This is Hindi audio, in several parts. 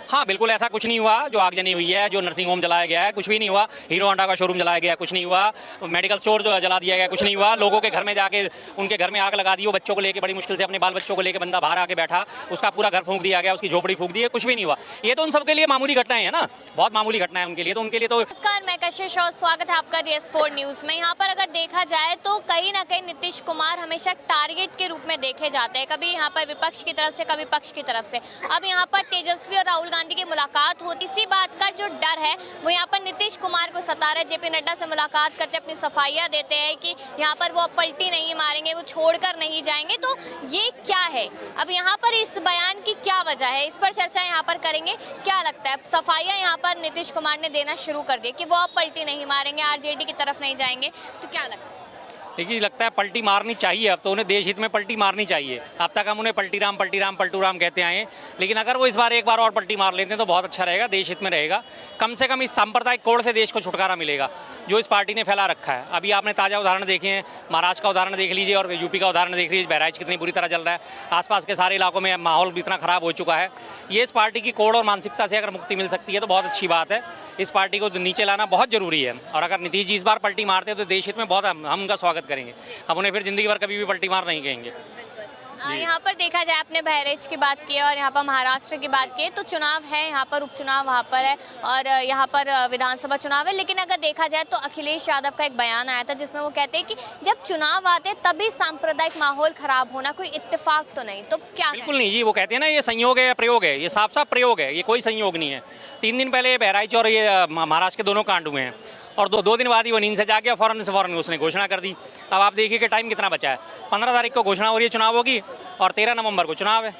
हाँ बिल्कुल, ऐसा कुछ नहीं हुआ। जो आगजनी हुई है, जो नर्सिंग होम जलाया गया है, कुछ भी नहीं हुआ। हीरो होंडा का शोरूम जलाया गया, कुछ नहीं हुआ। मेडिकल स्टोर जो जला दिया गया, कुछ नहीं हुआ। लोगों के घर में जाके उनके घर में आग लगा दी, वो बच्चों को लेके बड़ी मुश्किल से अपने बाल बच्चों को लेके बंदा बाहर आके बैठा, उसका पूरा घर फूंक दिया गया, उसकी झोपड़ी फूंक दी है, कुछ भी नहीं हुआ। ये तो उन सबके लिए मामूली घटनाएं हैं ना, बहुत मामूली घटना है उनके लिए। तो उनके लिए तो नमस्कार, मैं कशिश और स्वागत है आपका DS4 न्यूज में। यहाँ पर अगर देखा जाए तो कहीं ना कहीं नीतीश कुमार हमेशा टारगेट के रूप में देखे जाते हैं, कभी यहाँ पर विपक्ष की तरफ से, कभी पक्ष की तरफ से। अब यहाँ पर तेजस्वी और राहुल गांधी की मुलाकात होती, इसी बात का जो डर है वो यहाँ पर नीतीश कुमार को सता रहा है। JP नड्डा से मुलाकात करते अपनी सफाइयाँ देते हैं कि यहाँ पर वो पलटी नहीं मारेंगे, वो छोड़कर नहीं जाएंगे। तो ये क्या है, अब यहाँ पर इस बयान की क्या वजह है, इस पर चर्चा यहाँ पर करेंगे। क्या लगता है, सफाइयाँ यहाँ पर नीतीश कुमार ने देना शुरू कर दी कि वो अब पलटी नहीं मारेंगे, RJD की तरफ नहीं जाएंगे, तो क्या लगता है? देखिए, लगता है पलटी मारनी चाहिए। अब तो उन्हें देश हित में पलटी मारनी चाहिए। अब तक हम उन्हें पलटी राम पलटू राम कहते आए हैं, लेकिन अगर वो इस बार एक बार और पलटी मार लेते हैं तो बहुत अच्छा रहेगा, देश हित में रहेगा। कम से कम इस सांप्रदायिक कोड़ से देश को छुटकारा मिलेगा जो इस पार्टी ने फैला रखा है। अभी आपने ताज़ा उदाहरण देखे हैं, महाराष्ट्र का उदाहरण देख लीजिए और यूपी का उदाहरण देख लीजिए। बहराइच कितनी बुरी तरह चल रहा है, आसपास के सारे इलाकों में माहौल भी इतना ख़राब हो चुका है। ये इस पार्टी की कोड़ और मानसिकता से अगर मुक्ति मिल सकती है तो बहुत अच्छी बात है। इस पार्टी को नीचे लाना बहुत जरूरी है, और अगर नीतीश जी इस बार पलटी मारते हैं तो देश हित में बहुत हम उनका स्वागत करेंगे। अब उन्हें फिर जिंदगी भर कभी भी पलटी मार नहीं कहेंगे। यहाँ पर देखा जाए, आपने बहराइच की बात की और यहाँ पर महाराष्ट्र की बात की, तो चुनाव है यहाँ पर, उपचुनाव वहाँ पर है और यहाँ पर विधानसभा चुनाव है। लेकिन अगर देखा जाए तो अखिलेश यादव का एक बयान आया था जिसमें वो कहते हैं कि जब चुनाव आते तभी सांप्रदायिक माहौल खराब होना कोई इत्तेफाक तो नहीं। तो क्या? बिल्कुल नहीं जी, वो कहते हैं ना ये संयोग है या प्रयोग है, ये साफ साफ प्रयोग है, ये कोई संयोग नहीं है। 3 दिन पहले बहराइच और ये महाराष्ट्र के दोनों कांड हुए हैं और दो दिन बाद ही वो नींद से जाके फौरन उसने घोषणा कर दी। अब आप देखिए कि टाइम कितना बचा है। 15 तारीख को घोषणा हो रही है चुनाव होगी और 13 नवंबर को चुनाव है,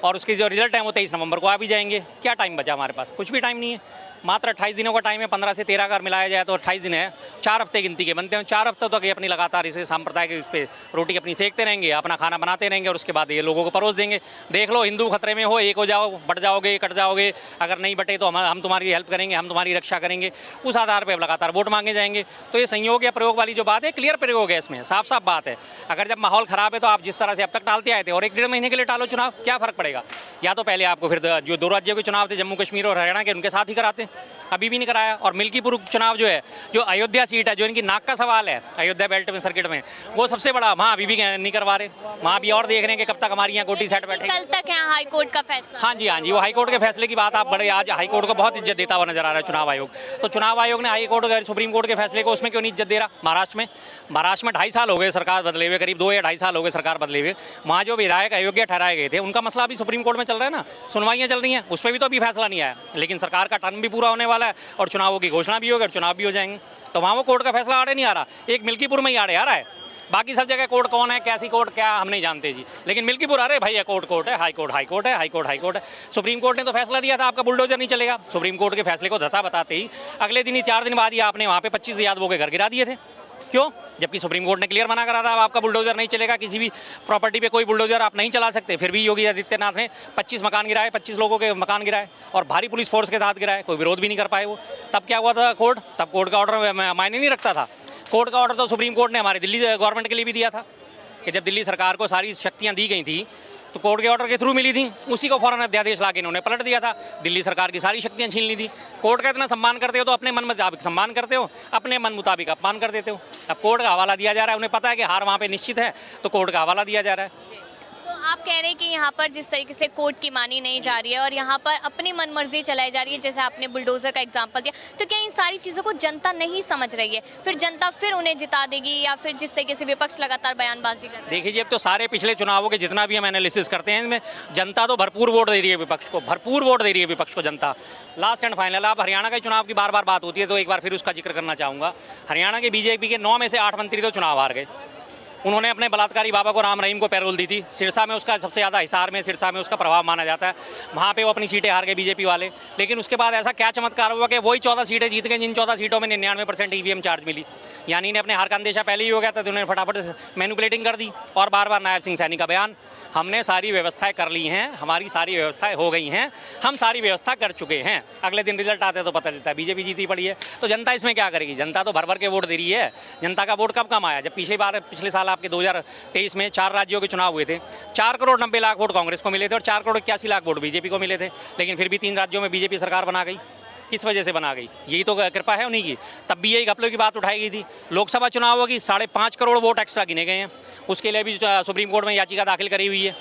और उसकी जो रिजल्ट है वो 23 नवंबर को आ भी जाएंगे। क्या टाइम बचा हमारे पास? कुछ भी टाइम नहीं है। मात्र 28 दिनों का टाइम है। 15 से 13 अगर मिलाया जाए तो 28 दिन है। 4 हफ्ते गिनती के बनते हैं। 4 हफ्तों तक ये अपनी लगातार इसे सांप्रदायिक इस पे रोटी अपनी सेकते रहेंगे, अपना खाना बनाते रहेंगे और उसके बाद ये लोगों को परोस देंगे। देख लो, हिंदू खतरे में हो, एक हो जाओ, बट जाओगे, कट जाओगे। अगर नहीं बटे तो हम तुम्हारी हेल्प करेंगे, हम तुम्हारी रक्षा करेंगे। उस आधार पर लगातार वोट मांगे जाएंगे। तो ये संयोग या प्रयोग वाली जो बात है, क्लियर प्रयोग है इसमें, साफ साफ बात है। अगर जब माहौल खराब है तो आप जिस तरह से अब तक टालते आए थे और 1-1.5 महीने के लिए टालो चुनाव, क्या फर्क पड़ेगा? या तो पहले आपको फिर जो 2 राज्यों के चुनाव थे, जम्मू कश्मीर और हरियाणा के, उनके साथ ही कराते। अभी भी नहीं कराया। और मिल्कीपुर चुनाव जो है, जो अयोध्या सीट है, जो इनकी नाक का सवाल है अयोध्या बेल्ट में, सर्किट में, वो सबसे बड़ा, वहाँ अभी भी नहीं करवा रहे। वहाँ भी और देख रहे हैं कि कब तक हमारी यहाँ गोटी सेट बैठे। कल तक है हाई कोर्ट का फैसला। हाँ जी, वो हाई कोर्ट के फैसले की बात आप बड़े, आज हाई कोर्ट को बहुत इज्जत देता हुआ नजर आ रहा है चुनाव आयोग। तो चुनाव आयोग ने हाई कोर्ट, सुप्रीम कोर्ट के फैसले को, उसमें क्यों नहीं इज्जत दे रहा? महाराष्ट्र में 2.5 साल हो गए सरकार बदले हुए, करीब 2 या 2.5 साल हो गए सरकार बदले हुए। वहाँ जो विधायक अयोग्य ठहराए गए थे, उनका मसला अभी सुप्रीम कोर्ट में चल रहा है ना, सुनवाइयाँ चल रही हैं, उस पर भी तो अभी फैसला नहीं आया। लेकिन सरकार का टर्म भी पूरा होने वाला है और चुनावों की घोषणा भी होगी और चुनाव भी हो जाएंगे। तो वहाँ वो कोर्ट का फैसला आड़े नहीं आ रहा, एक मिल्कीपुर में ही आड़े आ रहा है। बाकी सब जगह कोर्ट कौन है, कैसी कोर्ट, क्या हम नहीं जानते जी। लेकिन मिल्कीपुर, अरे भैया कोर्ट है, हाई कोर्ट है, हाई कोर्ट है। सुप्रीम कोर्ट ने तो फैसला दिया था आपका बुलडोजर नहीं चलेगा। सुप्रीम कोर्ट के फैसले को धता बताते ही अगले दिन ही, 4 दिन बाद ही आपने वहाँ पे 25 यादवों के घर गिरा दिए थे। क्यों? जबकि सुप्रीम कोर्ट ने क्लियर मना करा था आपका बुलडोजर नहीं चलेगा, किसी भी प्रॉपर्टी पे कोई बुलडोजर आप नहीं चला सकते। फिर भी योगी आदित्यनाथ ने 25 मकान गिराए, 25 लोगों के मकान गिराए और भारी पुलिस फोर्स के साथ गिराए, कोई विरोध भी नहीं कर पाए वो। तब क्या हुआ था? कोर्ट, तब कोर्ट का ऑर्डर मायने नहीं रखता था। कोर्ट का ऑर्डर तो सुप्रीम कोर्ट ने हमारी दिल्ली गवर्नमेंट के लिए भी दिया था कि जब दिल्ली सरकार को सारी शक्तियाँ दी गई थी तो कोर्ट के ऑर्डर के थ्रू मिली थी, उसी को फौरन अध्यादेश लाके इन्होंने पलट दिया था। दिल्ली सरकार की सारी शक्तियां छीन ली थी। कोर्ट का इतना सम्मान करते हो तो अपने मन मुताबिक सम्मान करते हो, अपने मन मुताबिक अपमान कर देते हो। अब कोर्ट का हवाला दिया जा रहा है, उन्हें पता है कि हार वहाँ पे निश्चित है, तो कोर्ट का हवाला दिया जा रहा है। तो आप कह रहे हैं कि यहाँ पर जिस तरीके से कोर्ट की मानी नहीं जा रही है और यहाँ पर अपनी मनमर्जी चलाई जा रही है, जैसे आपने बुलडोजर का एग्जांपल दिया, तो क्या इन सारी चीज़ों को जनता नहीं समझ रही है? फिर जनता फिर उन्हें जिता देगी या फिर जिस तरीके से विपक्ष लगातार बयानबाजी कर रहा है? देखिए जी, अब तो सारे पिछले चुनावों के जितना भी हम एनालिसिस करते हैं, इसमें जनता तो भरपूर वोट दे रही है विपक्ष को, भरपूर वोट दे रही है विपक्ष को जनता। लास्ट एंड फाइनल, आप हरियाणा के चुनाव की बार बार बात होती है तो एक बार फिर उसका जिक्र करना चाहूँगा। हरियाणा के बीजेपी के 9 में से 8 मंत्री तो चुनाव हार गए। उन्होंने अपने बलात्कारी बाबा को, राम रहीम को पैरोल दी थी। सिरसा में उसका सबसे ज़्यादा, हिसार में, सिरसा में उसका प्रभाव माना जाता है। वहाँ पे वो अपनी सीटें हार गए बीजेपी वाले। लेकिन उसके बाद ऐसा क्या चमत्कार हुआ कि वही 14 सीटें जीत गए, जिन 14 सीटों में 99% EVM चार्ज मिली। यानी ने अपने हार का अंदेशा पहले ही हो गया था, तो उन्होंने फटाफट मैनिपुलेटिंग कर दी। और बार बार नायब सिंह सैनी का बयान, हमने सारी व्यवस्थाएं कर ली हैं, हमारी सारी व्यवस्थाएं हो गई हैं, हम सारी व्यवस्था कर चुके हैं। अगले दिन रिजल्ट आते तो पता चलता है बीजेपी जीती पड़ी है। तो जनता इसमें क्या करेगी? जनता तो भर भर के वोट दे रही है। जनता का वोट कब कम आया? जब पिछले साल आपके 2023 में 4 राज्यों के चुनाव हुए थे, 4 करोड़ 90 लाख वोट कांग्रेस को मिले थे और 4 करोड़ 81 लाख वोट बीजेपी को मिले थे। लेकिन फिर भी 3 राज्यों में बीजेपी सरकार बना गई। किस वजह से बना गई? यही तो कृपा है उन्हीं की। तब भी यही घपलों की बात उठाई गई थी। लोकसभा चुनाव होगी, 5.5 करोड़ वोट एक्स्ट्रा गिने गए हैं। उसके लिए भी सुप्रीम कोर्ट में याचिका दाखिल करी हुई है।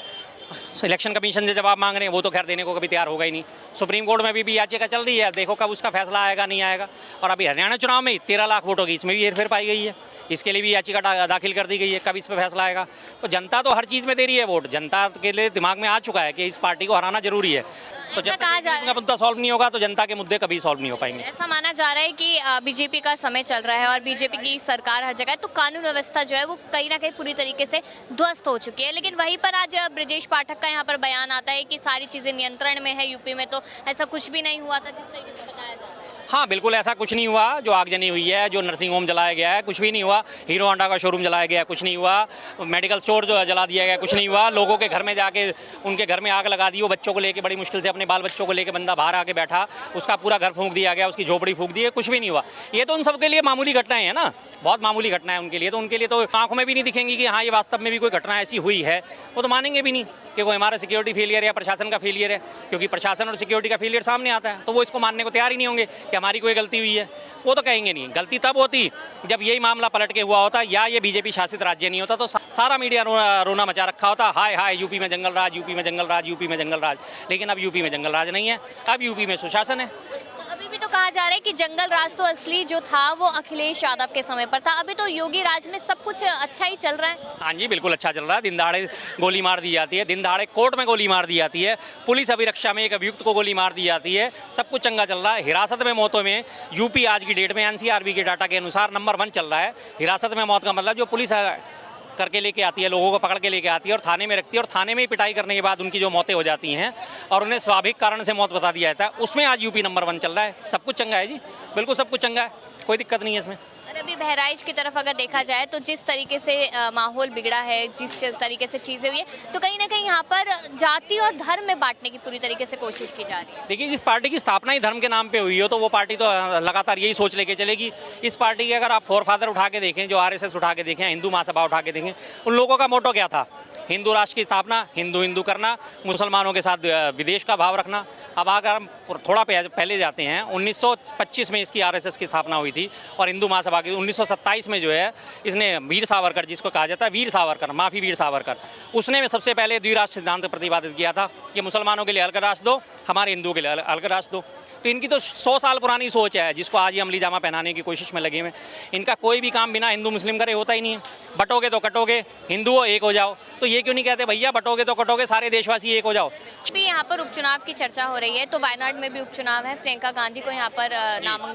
इलेक्शन कमीशन से जवाब मांग रहे हैं, वो तो खैर देने को कभी तैयार होगा ही नहीं। सुप्रीम कोर्ट में भी याचिका चल रही है, देखो कब उसका फैसला आएगा नहीं आएगा। और अभी हरियाणा चुनाव में 13 लाख वोट होगी, इसमें भी हेरफेर पाई गई है। इसके लिए भी याचिका दाखिल कर दी गई है, कब इस पर फैसला आएगा। तो जनता तो हर चीज़ में दे रही है वोट। जनता के लिए दिमाग में आ चुका है कि इस पार्टी को हराना जरूरी है। तो जब कहा जा रहा है, मुद्दा सॉल्व नहीं होगा तो जनता के मुद्दे कभी सॉल्व नहीं हो पाएंगे। ऐसा माना जा रहा है कि बीजेपी का समय चल रहा है और बीजेपी की सरकार हर जगह है, तो कानून व्यवस्था जो है वो कहीं ना कहीं पूरी तरीके से ध्वस्त हो चुकी है। लेकिन वहीं पर आज ब्रजेश पाठक का यहाँ पर बयान आता है कि सारी चीज़ें नियंत्रण में है यूपी में, तो ऐसा कुछ भी नहीं हुआ था जिस तरीके से बताया जा रहा है। हाँ बिल्कुल, ऐसा कुछ नहीं हुआ। जो आगजनी हुई है, जो नर्सिंग होम जलाया गया है, कुछ भी नहीं हुआ। हीरो होंडा का शोरूम जलाया गया, कुछ नहीं हुआ। मेडिकल स्टोर जो जला दिया गया, कुछ नहीं हुआ। लोगों के घर में जाके उनके घर में आग लगा दी। वो बच्चों को लेके बड़ी मुश्किल से, अपने बाल बच्चों को लेके बंदा बाहर आके बैठा, उसका पूरा घर फूंक दिया गया, उसकी झोपड़ी फूंक दी है, कुछ भी नहीं हुआ। ये तो उन सबके लिए मामूली घटनाएं हैं ना, बहुत मामूली घटना है उनके लिए। तो उनके लिए तो आंखों में भी नहीं दिखेंगी कि हाँ ये वास्तव में भी कोई घटना ऐसी हुई है। वो तो मानेंगे भी नहीं कि कोई हमारा सिक्योरिटी फेलियर या प्रशासन का फेलियर है, क्योंकि प्रशासन और सिक्योरिटी का फेलियर सामने आता है। तो वो इसको मानने को तैयार ही नहीं होंगे कि हमारी कोई गलती हुई है। वो तो कहेंगे नहीं। गलती तब होती जब यही मामला पलट के हुआ होता या ये बीजेपी शासित राज्य नहीं होता, तो सारा मीडिया रोना मचा रखा होता, हाय हाय यूपी में जंगल राज, यूपी में जंगल राज, यूपी में जंगल राज। लेकिन अब यूपी में जंगल राज नहीं है, अब यूपी में सुशासन है। तो अभी भी तो कहा जा रहा है कि जंगल राज तो असली जो था वो अखिलेश यादव के समय पर था। अभी तो योगी राज में सब कुछ अच्छा ही चल रहा है। हाँ जी बिल्कुल अच्छा चल रहा है। दिन दहाड़े गोली मार दी जाती है, दिन दहाड़े कोर्ट में गोली मार दी जाती है, पुलिस अभिरक्षा में एक अभियुक्त को गोली मार दी जाती है। सब कुछ चंगा चल रहा है। हिरासत में मौतों में यूपी आज की डेट में एनसीआरबी के डाटा के अनुसार नंबर 1 चल रहा है। हिरासत में मौत का मतलब जो पुलिस करके लेके आती है, लोगों को पकड़ के लेके आती है और थाने में रखती है, और थाने में ही पिटाई करने के बाद उनकी जो मौतें हो जाती हैं और उन्हें स्वाभाविक कारण से मौत बता दिया जाता है, उसमें आज यूपी नंबर 1 चल रहा है। सब कुछ चंगा है जी, बिल्कुल सब कुछ चंगा है, कोई दिक्कत नहीं है इसमें। और अभी बहराइच की तरफ अगर देखा जाए तो जिस तरीके से माहौल बिगड़ा है, जिस तरीके से चीज़ें हुई है, तो कहीं ना कहीं यहाँ पर जाति और धर्म में बांटने की पूरी तरीके से कोशिश की जा रही है। देखिए, जिस पार्टी की स्थापना ही धर्म के नाम पे हुई हो तो वो पार्टी तो लगातार यही सोच लेके चलेगी। इस पार्टी के अगर आप फोरफादर उठा के देखें, जो आरएसएस उठा के देखें, हिंदू महासभा उठा के देखें, उन लोगों का मोटो क्या था? हिंदू राष्ट्र की स्थापना, हिंदू हिंदू करना, मुसलमानों के साथ विदेश का भाव रखना। अब अगर हम थोड़ा पहले जाते हैं, 1925 में इसकी आरएसएस की स्थापना हुई थी और हिंदू महासभा की 1927 में जो है इसने वीर सावरकर, जिसको कहा जाता है वीर सावरकर, माफ़ी वीर सावरकर, उसने सबसे पहले द्विराष्ट्र सिद्धांत प्रतिपादित किया था कि मुसलमानों के लिए अलग राष्ट्र दो, हमारे हिंदुओं के लिए अलग राष्ट्र दो। तो इनकी तो 100 साल पुरानी सोच है, जिसको आज ये अमली जामा पहनाने की कोशिश में लगे हुए। इनका कोई भी काम बिना हिंदू मुस्लिम करे होता ही नहीं है। बटोगे तो कटोगे, हिंदू हो एक हो जाओ। तो ये क्यों नहीं कहते भैया बटोगे तो कटोगे, सारे देशवासी एक हो जाओ। भी यहाँ पर उपचुनाव की चर्चा हो रही है, तो वायनाड में भी उपचुनाव है। प्रियंका गांधी को यहाँ पर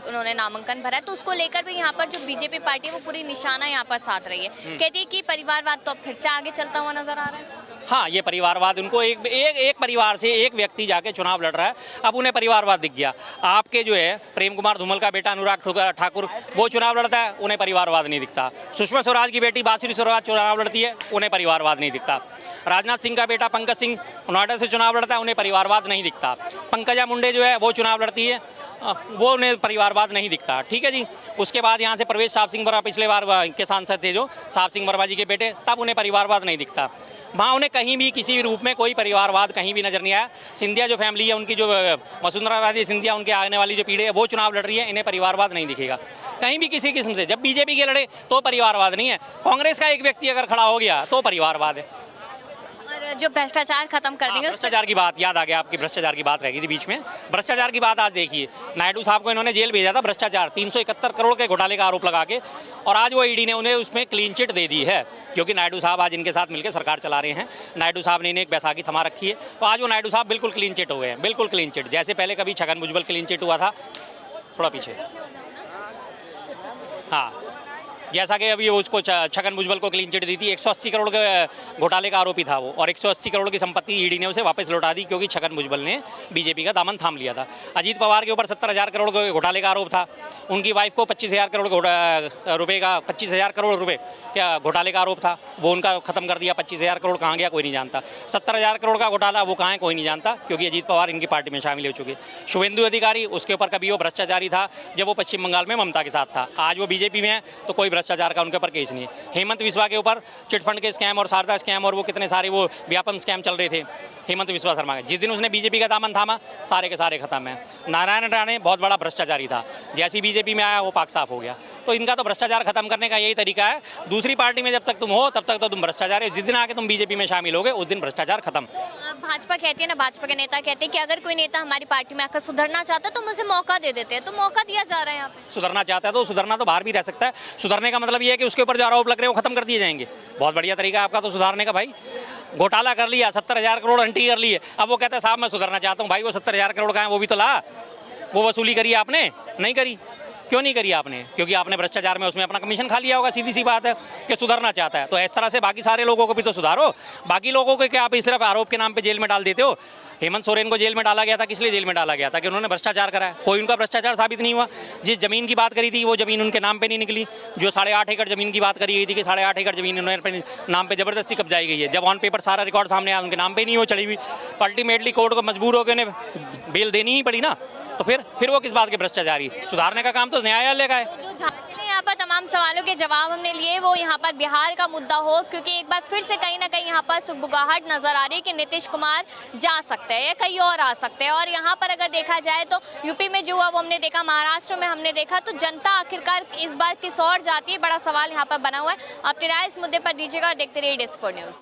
उन्होंने नामांकन भरा है, तो उसको लेकर भी यहाँ पर जो बीजेपी पार्टी है वो पूरी निशाना यहाँ पर साध रही है। कहती है कि परिवारवाद तो अब फिर से आगे चलता हुआ नजर आ रहा है। हाँ, ये परिवारवाद, उनको एक परिवार से एक व्यक्ति जाके चुनाव लड़ रहा है, अब उन्हें परिवारवाद दिख गया। आपके जो है प्रेम कुमार धूमल का बेटा अनुराग ठाकुर, वो चुनाव लड़ता है, उन्हें परिवारवाद नहीं दिखता। सुषमा स्वराज की बेटी बांसुरी स्वराज चुनाव लड़ती है, उन्हें परिवारवाद नहीं दिखता। राजनाथ सिंह का बेटा पंकज सिंह नोएडा से चुनाव लड़ता है, उन्हें परिवारवाद नहीं दिखता। पंकजा मुंडे जो है वो चुनाव लड़ती है, वो उन्हें परिवारवाद नहीं दिखता। ठीक है जी। उसके बाद यहाँ से प्रवेश साहब सिंह वर्मा, पिछले बार के सांसद थे जो साहब सिंह वर्मा जी के बेटे, तब उन्हें परिवारवाद नहीं दिखता। वहाँ उन्हें कहीं भी किसी भी रूप में कोई परिवारवाद कहीं भी नजर नहीं आया। सिंधिया जो फैमिली है उनकी, जो वसुंधरा राजे सिंधिया, उनके आने वाली जो पीढ़ी है वो चुनाव लड़ रही है, इन्हें परिवारवाद नहीं दिखेगा कहीं भी किसी किस्म से। जब बीजेपी के लड़े तो परिवारवाद नहीं है, कांग्रेस का एक व्यक्ति अगर खड़ा हो गया तो परिवारवाद है। और जो भ्रष्टाचार खत्म कर देंगे, भ्रष्टाचार की बात याद आ गया, आपकी भ्रष्टाचार की बात रह गई थी बीच में। भ्रष्टाचार की बात आज देखिए, नायडू साहब को इन्होंने जेल भेजा था भ्रष्टाचार 371 करोड़ के घोटाले का आरोप लगा के, और आज वो ईडी ने उन्हें उसमें क्लीन चिट दे दी है, क्योंकि नायडू साहब आज इनके साथ मिलकर सरकार चला रहे हैं। नायडू साहब ने इन्हें एक बैसाखी थमा रखी है, तो आज वो नायडू साहब बिल्कुल क्लीन चिट हो गए हैं, बिल्कुल क्लीन चिट। जैसे पहले कभी छगन भुजबल क्लीन चिट हुआ था, थोड़ा पीछे, हाँ जैसा कि अभी उसको छगन भुजबल को क्लीन चिट दी थी, 180 करोड़ के घोटाले का आरोपी था वो, और 180 करोड़ की संपत्ति ईडी ने उसे वापस लौटा दी क्योंकि छगन भुजबल ने बीजेपी का दामन थाम लिया था। अजीत पवार के ऊपर 70,000 करोड़ के घोटाले का आरोप था, उनकी वाइफ को 25,000 करोड़ रुपए का 25,000 करोड़ रुपए क्या घोटाले का आरोप था, वो उनका खत्म कर दिया। 25,000 करोड़ कहाँ गया कोई नहीं जानता। 70,000 करोड़ का घोटाला वो कहाँ है कोई नहीं जानता, क्योंकि अजीत पवार इनकी पार्टी में शामिल हो चुके। शुभेंदु अधिकारी, उसके ऊपर कभी वो भ्रष्टाचारी था जब वो पश्चिम बंगाल में ममता के साथ था, आज वो बीजेपी में है तो कोई भ्रष्टाचार का उनके ऊपर केस नहीं है। हेमंत विश्वा के ऊपर चिटफंड के स्कैम और शारदा स्कैम और वो कितने सारे वो व्यापम स्कैम चल रहे थे हेमंत विश्वा शर्मा के, जिस दिन उसने बीजेपी का दामन थामा सारे के सारे खत्म है। नारायण राणे बहुत बड़ा भ्रष्टाचारी था, जैसी बीजेपी में आया वो पाक साफ हो गया। तो इनका तो भ्रष्टाचार खत्म करने का यही तरीका है, दूसरी पार्टी में जब तक तुम हो तब तक तो तुम भ्रष्टाचार है, जिस दिन आके तुम बीजेपी में शामिल होगे उस दिन भ्रष्टाचार खत्म। भाजपा कहती है ना, भाजपा के नेता कहते हैं कि अगर कोई नेता हमारी पार्टी में आकर सुधरना चाहता है तो मुझे मौका दे देते हैं, तो मौका दिया जा रहा है यहाँ पे। सुधरना चाहता है तो सुधरना तो बाहर भी रह सकता है। सुधरने का मतलब ये है कि उसके ऊपर जो आरोप लग रहे हैं वो खत्म कर दिए जाएंगे। बहुत बढ़िया तरीका है आपका तो सुधारने का भाई। घोटाला कर लिया, 70,000 करोड़ एंट्री कर ली है, अब वो कहता है साहब मैं सुधरना चाहता हूँ। भाई वो 70,000 करोड़ का है वो भी तो ला, वो वसूली करी आपने? नहीं करी। क्यों नहीं करी आपने? क्योंकि आपने भ्रष्टाचार में उसमें अपना कमीशन खा लिया होगा। सीधी सी बात है कि सुधरना चाहता है तो इस तरह से बाकी सारे लोगों को भी तो सुधारो। बाकी लोगों को क्या आप सिर्फ आरोप के नाम पे जेल में डाल देते हो? हेमंत सोरेन को जेल में डाला गया था, किस लिए जेल में डाला गया था? कि उन्होंने भ्रष्टाचार करा है। कोई उनका भ्रष्टाचार साबित नहीं हुआ। जिस जमीन की बात करी थी वो जमीन उनके नाम पे नहीं निकली। जो 8.5 एकड़ जमीन की बात करी गई थी कि 8.5 एकड़ जमीन उन्होंने नाम पे जबरदस्ती कब्जाई गई है, जब ऑन पेपर सारा रिकॉर्ड सामने आया उनके नाम पे नहीं वो चढ़ी हुई। अल्टीमेटली कोर्ट को मजबूर होकर उन्हें बेल देनी ही पड़ी ना, तो फिर वो किस बात के भ्रष्टाचारी? सुधारने का काम तो न्यायालय का है। जो चलिए यहाँ पर तमाम सवालों के जवाब हमने लिए, वो यहाँ पर बिहार का मुद्दा हो, क्योंकि एक बार फिर से कहीं ना कहीं यहाँ पर सुगबुगाहट नजर आ रही है कि नीतीश कुमार जा सकते हैं या कहीं और आ सकते हैं। और यहाँ पर अगर देखा जाए तो यूपी में जो हुआ वो हमने देखा, महाराष्ट्र में हमने देखा, तो जनता आखिरकार इस बार किस ओर जाती है, बड़ा सवाल यहाँ पर बना हुआ है। अपनी राय इस मुद्दे पर दीजिएगा और देखते रहिए DS4 न्यूज़।